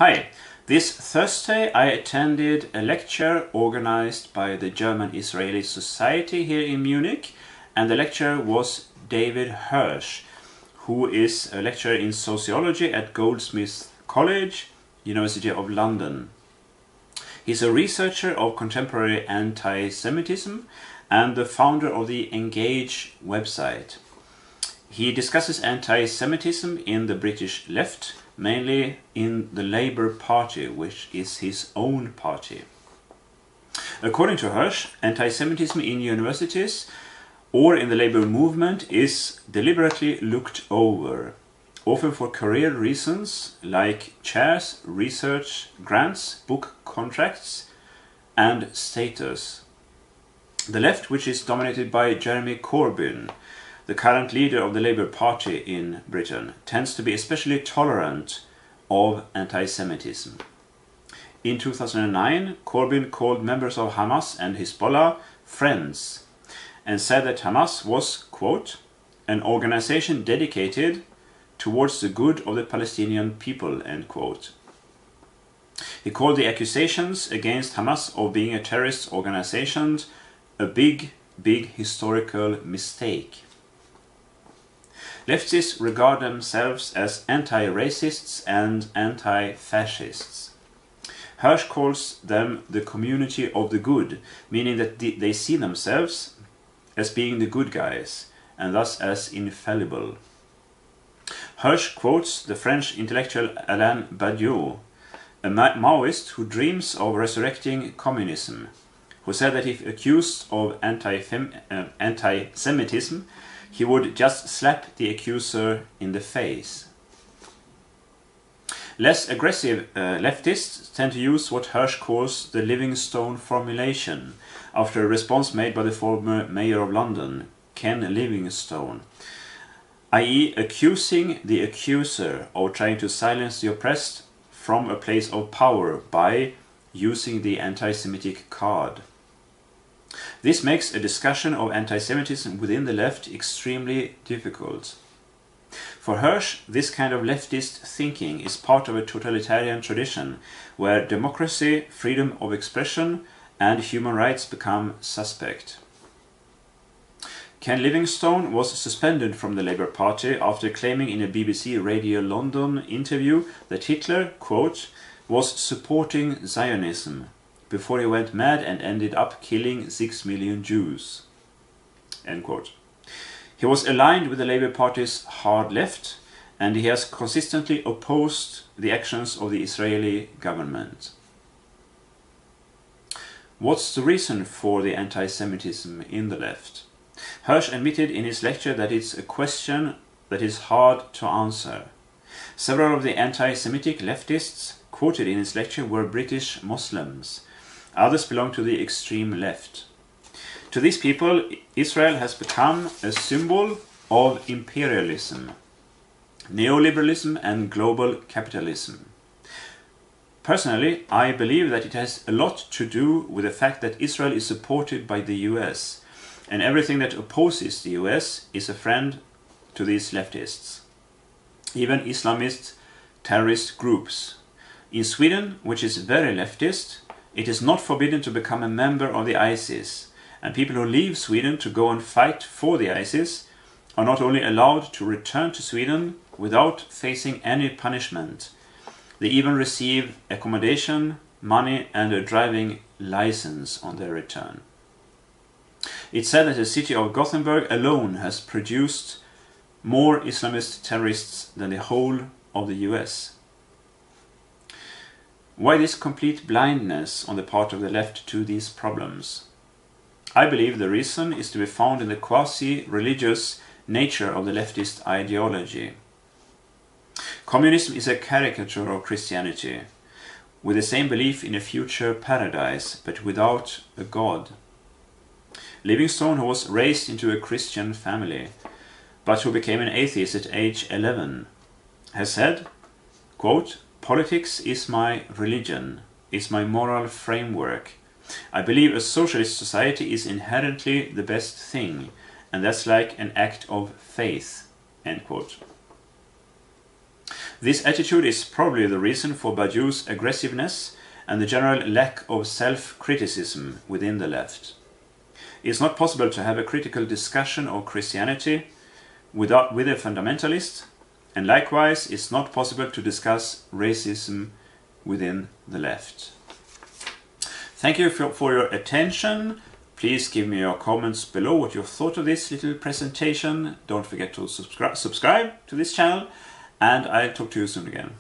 Hi, this Thursday I attended a lecture organized by the German-Israeli Society here in Munich, and the lecturer was David Hirsch, who is a lecturer in sociology at Goldsmiths College, University of London. He's a researcher of contemporary anti-Semitism and the founder of the Engage website. He discusses anti-Semitism in the British left, mainly in the Labour Party, which is his own party. According to Hirsch, anti-Semitism in universities or in the Labour movement is deliberately looked over, often for career reasons like chairs, research grants, book contracts, and status. The left, which is dominated by Jeremy Corbyn, the current leader of the Labour Party in Britain, tends to be especially tolerant of anti-Semitism. In 2009, Corbyn called members of Hamas and Hezbollah friends and said that Hamas was, quote, an organization dedicated towards the good of the Palestinian people, end quote. He called the accusations against Hamas of being a terrorist organization a big historical mistake. Leftists regard themselves as anti-racists and anti-fascists. Hirsch calls them the community of the good, meaning that they see themselves as being the good guys, and thus as infallible. Hirsch quotes the French intellectual Alain Badiou, a Maoist who dreams of resurrecting communism, who said that if accused of anti-Semitism, he would just slap the accuser in the face. Less aggressive leftists tend to use what Hirsch calls the Livingstone formulation, after a response made by the former mayor of London, Ken Livingstone, i.e. accusing the accuser of trying to silence the oppressed from a place of power by using the anti-Semitic card. This makes a discussion of anti-Semitism within the left extremely difficult. For Hirsch, this kind of leftist thinking is part of a totalitarian tradition where democracy, freedom of expression, and human rights become suspect. Ken Livingstone was suspended from the Labour Party after claiming in a BBC Radio London interview that Hitler, quote, was supporting Zionism before he went mad and ended up killing 6 million Jews, end quote. He was aligned with the Labour Party's hard left, and he has consistently opposed the actions of the Israeli government. What's the reason for the anti-Semitism in the left? Hirsch admitted in his lecture that it's a question that is hard to answer. Several of the anti-Semitic leftists quoted in his lecture were British Muslims. Others belong to the extreme left. To these people, Israel has become a symbol of imperialism, neoliberalism, and global capitalism. Personally, I believe that it has a lot to do with the fact that Israel is supported by the US, and everything that opposes the US is a friend to these leftists, even Islamist terrorist groups. In Sweden, which is very leftist, it is not forbidden to become a member of the ISIS, and people who leave Sweden to go and fight for the ISIS are not only allowed to return to Sweden without facing any punishment, they even receive accommodation, money, and a driving license on their return. It's said that the city of Gothenburg alone has produced more Islamist terrorists than the whole of the US. Why this complete blindness on the part of the left to these problems? I believe the reason is to be found in the quasi-religious nature of the leftist ideology. Communism is a caricature of Christianity, with the same belief in a future paradise, but without a God. Livingstone, who was raised into a Christian family, but who became an atheist at age 11, has said, quote, "Politics is my religion, is my moral framework. I believe a socialist society is inherently the best thing, and that's like an act of faith," end quote. This attitude is probably the reason for Badiou's aggressiveness and the general lack of self-criticism within the left. It's not possible to have a critical discussion of Christianity with a fundamentalist, and likewise it's not possible to discuss racism within the left. Thank you for your attention. Please give me your comments below what you thought of this little presentation. Don't forget to subscribe to this channel, and I'll talk to you soon again.